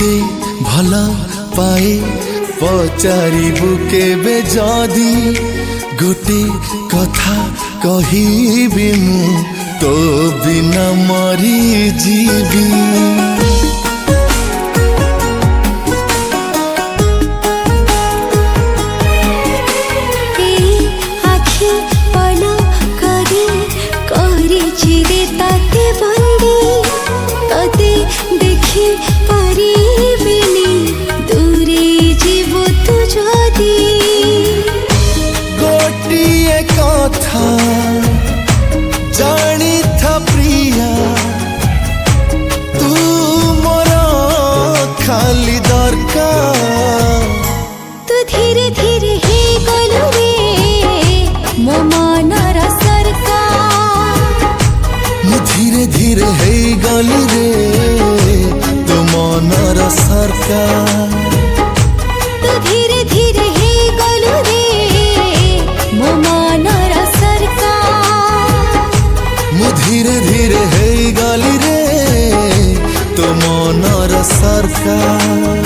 भल पाए पचारिबु केबे जदी गोटे कथा कहिबी मु तो बिना मरी जीवी। गोटिए कथा जानी था प्रिया तू मोर खाली दरकार। तू धीरे धीरे हे गलु रे मो मनर सरकार। मु धीरे धीरे हे गलु रे तो मनर सरकार। तू धीरे धीरे हे गलु रे मो मनर सरकार। मु धीरे धीरे हे गली रे तो मनर सरकार।